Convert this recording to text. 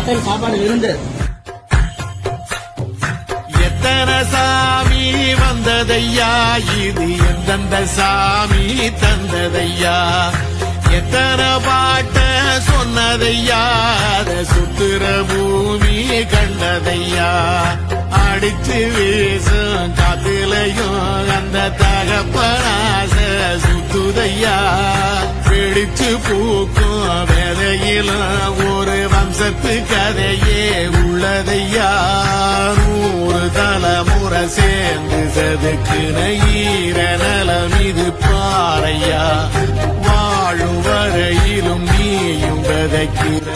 மக்கள் சாப்பாடு இருந்து எத்தனை சாமி வந்ததையா, இது எந்தெந்த சாமி தந்ததையா, எத்தனை பாட்ட சொன்னதையா, சுத்துற பூமி கண்டதையா, அடிச்சு வீசும் காத்திலையும் அந்த தகப்பனாச சுத்துதையா, பிடிச்சு பூக்கும் வேதையிலும் ஒரு வம்சத்து கதையே உள்ளதையா, 100 தலைமுறை சேர்ந்து சதுக்குன ஈர நலம் இது பாறையா, வாழும் வரையிலும் நீயும் விதைக்கிற